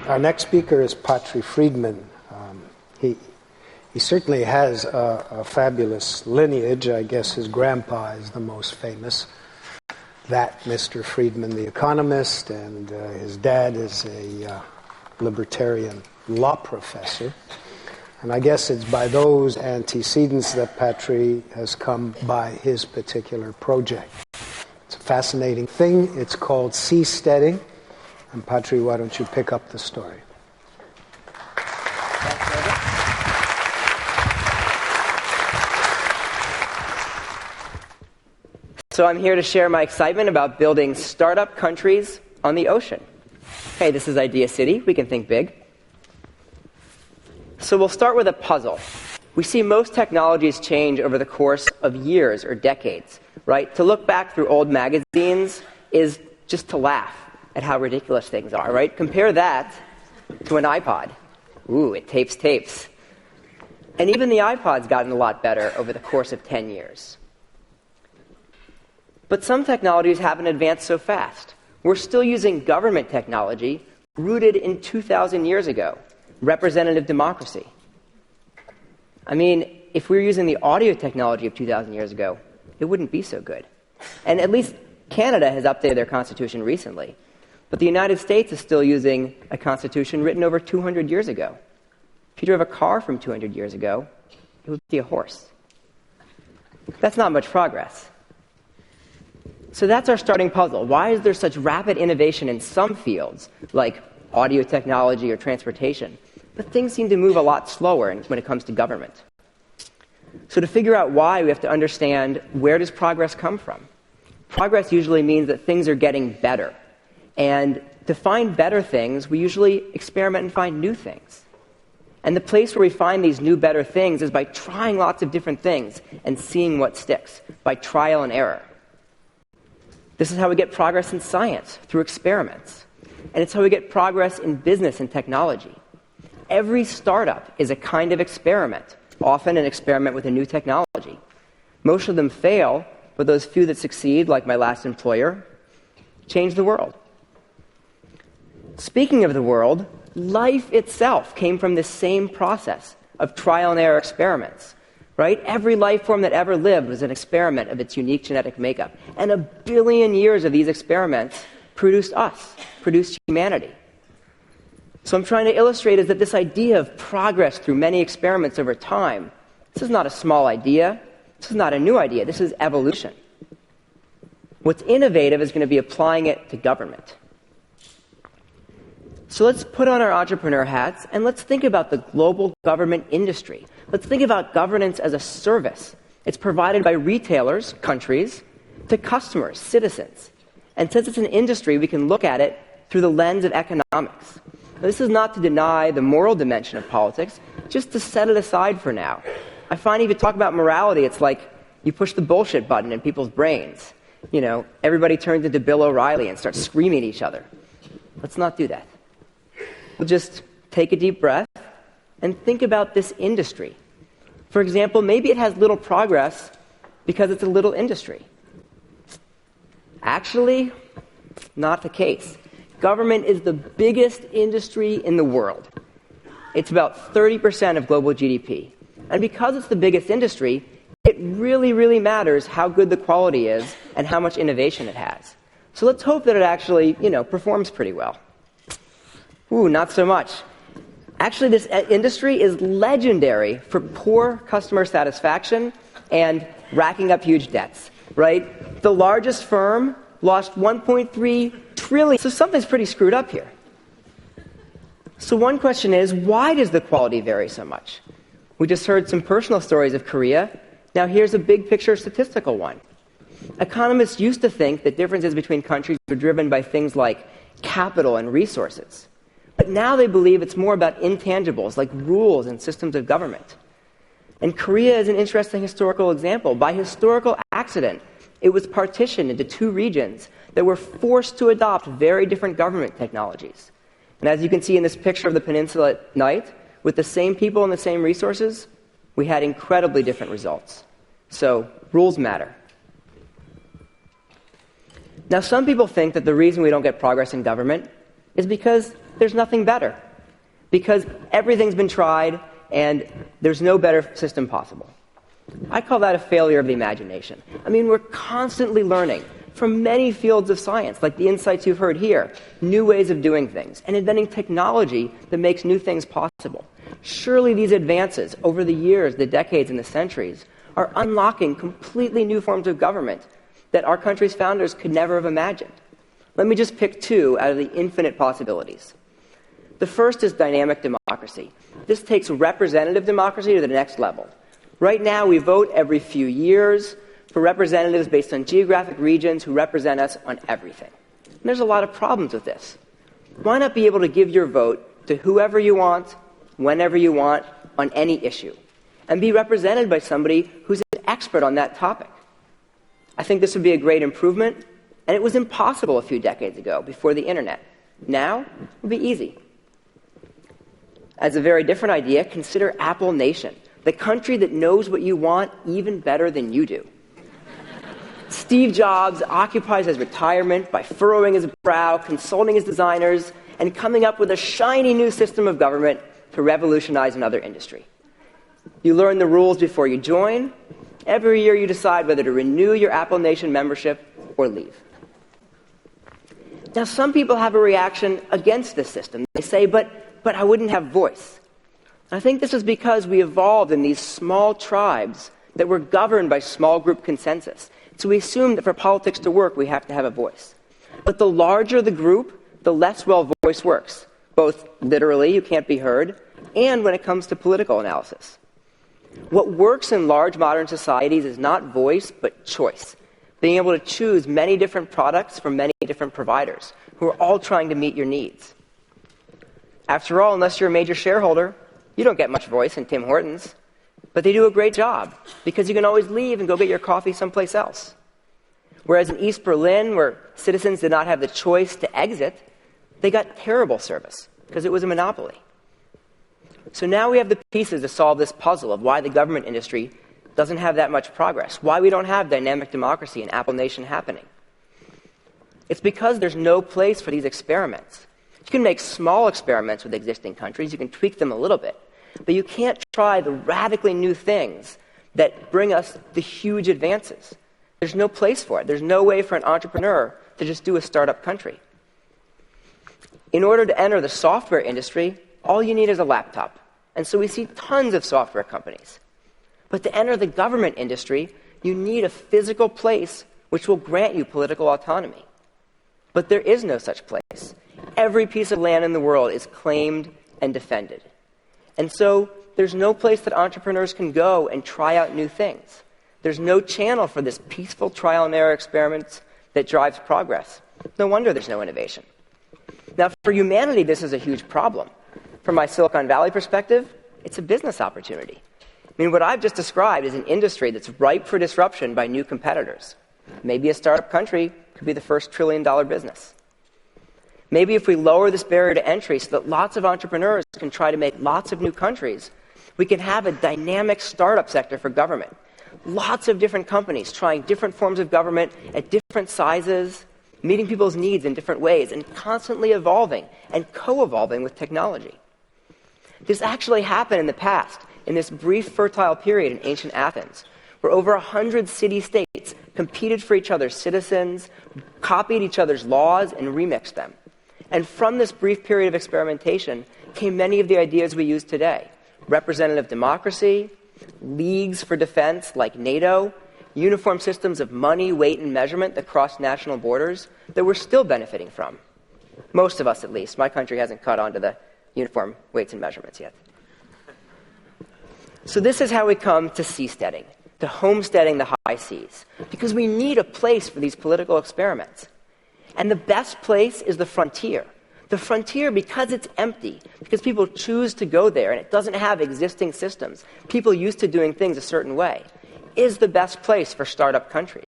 Our next speaker is Patri Friedman. He certainly has a fabulous lineage. I guess his grandpa is the most famous. That Mr. Friedman, the economist, and his dad is a libertarian law professor. And I guess it's by those antecedents that Patri has come by his particular project. It's a fascinating thing. It's called Seasteading. And Patri, why don't you pick up the story? So I'm here to share my excitement about building startup countries on the ocean. Hey, this is IdeaCity. We can think big. So we'll start with a puzzle. We see most technologies change over the course of years or decades, right? To look back through old magazines is just to laugh at how ridiculous things are, right? Compare that to an iPod. Ooh, it tapes. And even the iPod's gotten a lot better over the course of 10 years. But some technologies haven't advanced so fast. We're still using government technology rooted in 2,000 years ago, representative democracy. I mean, if we were using the audio technology of 2,000 years ago, it wouldn't be so good. And at least Canada has updated their constitution recently. But the United States is still using a constitution written over 200 years ago. If you drove a car from 200 years ago, it would be a horse. That's not much progress. So that's our starting puzzle. Why is there such rapid innovation in some fields, like audio technology or transportation, but things seem to move a lot slower when it comes to government? So to figure out why, we have to understand, where does progress come from? Progress usually means that things are getting better. And to find better things, we usually experiment and find new things. And the place where we find these new, better things is by trying lots of different things and seeing what sticks, by trial and error. This is how we get progress in science, through experiments. And it's how we get progress in business and technology. Every startup is a kind of experiment, often an experiment with a new technology. Most of them fail, but those few that succeed, like my last employer, change the world. Speaking of the world, life itself came from this same process of trial and error experiments, right? Every life form that ever lived was an experiment of its unique genetic makeup. And 1 billion years of these experiments produced us, produced humanity. So I'm trying to illustrate is that this idea of progress through many experiments over time, this is not a small idea. This is not a new idea. This is evolution. What's innovative is going to be applying it to government. So let's put on our entrepreneur hats and let's think about the global government industry. Let's think about governance as a service. It's provided by retailers, countries, to customers, citizens. And since it's an industry, we can look at it through the lens of economics. Now, this is not to deny the moral dimension of politics, just to set it aside for now. I find if you talk about morality, it's like you push the bullshit button in people's brains. You know, everybody turns into Bill O'Reilly and starts screaming at each other. Let's not do that. We'll just take a deep breath and think about this industry. For example, maybe it has little progress because it's a little industry. Actually, not the case. Government is the biggest industry in the world. It's about 30% of global GDP. And because it's the biggest industry, it really, really matters how good the quality is and how much innovation it has. So let's hope that it actually, performs pretty well. Ooh, not so much. Actually, this industry is legendary for poor customer satisfaction and racking up huge debts, right? The largest firm lost $1.3 trillion. So something's pretty screwed up here. So one question is, why does the quality vary so much? We just heard some personal stories of Korea. Now here's a big picture statistical one. Economists used to think that differences between countries were driven by things like capital and resources. But now they believe it's more about intangibles like rules and systems of government. And Korea is an interesting historical example. By historical accident, it was partitioned into 2 regions that were forced to adopt very different government technologies. And as you can see in this picture of the peninsula at night, with the same people and the same resources, we had incredibly different results. So, rules matter. Now, some people think that the reason we don't get progress in government is because there's nothing better, because everything's been tried and there's no better system possible. I call that a failure of the imagination. I mean, we're constantly learning from many fields of science, like the insights you've heard here, new ways of doing things, and inventing technology that makes new things possible. Surely these advances over the years, the decades, and the centuries are unlocking completely new forms of government that our country's founders could never have imagined. Let me just pick two out of the infinite possibilities. The first is dynamic democracy. This takes representative democracy to the next level. Right now, we vote every few years for representatives based on geographic regions who represent us on everything. And there's a lot of problems with this. Why not be able to give your vote to whoever you want, whenever you want, on any issue, and be represented by somebody who's an expert on that topic? I think this would be a great improvement, and it was impossible a few decades ago, before the internet. Now, it will be easy. As a very different idea, consider Apple Nation, the country that knows what you want even better than you do. Steve Jobs occupies his retirement by furrowing his brow, consulting his designers, and coming up with a shiny new system of government to revolutionize another industry. You learn the rules before you join. Every year you decide whether to renew your Apple Nation membership or leave. Now, some people have a reaction against this system. They say, but I wouldn't have voice. I think this is because we evolved in these small tribes that were governed by small group consensus. So we assume that for politics to work, we have to have a voice. But the larger the group, the less well voice works, both literally, you can't be heard, and when it comes to political analysis. What works in large modern societies is not voice, but choice. Being able to choose many different products from many different providers who are all trying to meet your needs. After all, unless you're a major shareholder, you don't get much voice in Tim Hortons. But they do a great job, because you can always leave and go get your coffee someplace else. Whereas in East Berlin, where citizens did not have the choice to exit, they got terrible service, because it was a monopoly. So now we have the pieces to solve this puzzle of why the government industry doesn't have that much progress, why we don't have dynamic democracy and Apple Nation happening. It's because there's no place for these experiments. You can make small experiments with existing countries, you can tweak them a little bit, but you can't try the radically new things that bring us the huge advances. There's no place for it. There's no way for an entrepreneur to just do a startup country. In order to enter the software industry, all you need is a laptop. And so we see tons of software companies. But to enter the government industry, you need a physical place which will grant you political autonomy. But there is no such place. Every piece of land in the world is claimed and defended. And so there's no place that entrepreneurs can go and try out new things. There's no channel for this peaceful trial and error experiments that drives progress. No wonder there's no innovation. Now, for humanity, this is a huge problem. From my Silicon Valley perspective, it's a business opportunity. I mean, what I've just described is an industry that's ripe for disruption by new competitors. Maybe a startup country could be the first trillion-dollar business. Maybe if we lower this barrier to entry so that lots of entrepreneurs can try to make lots of new countries, we can have a dynamic startup sector for government. Lots of different companies trying different forms of government at different sizes, meeting people's needs in different ways, and constantly evolving and co-evolving with technology. This actually happened in the past, in this brief fertile period in ancient Athens, where over 100 city-states competed for each other's citizens, copied each other's laws, and remixed them. And from this brief period of experimentation came many of the ideas we use today. Representative democracy, leagues for defense like NATO, uniform systems of money, weight, and measurement that cross national borders that we're still benefiting from. Most of us, at least. My country hasn't caught on to the uniform weights and measurements yet. So this is how we come to seasteading, to homesteading the high seas, because we need a place for these political experiments. And the best place is the frontier. The frontier, because it's empty, because people choose to go there and it doesn't have existing systems, people used to doing things a certain way, is the best place for startup countries.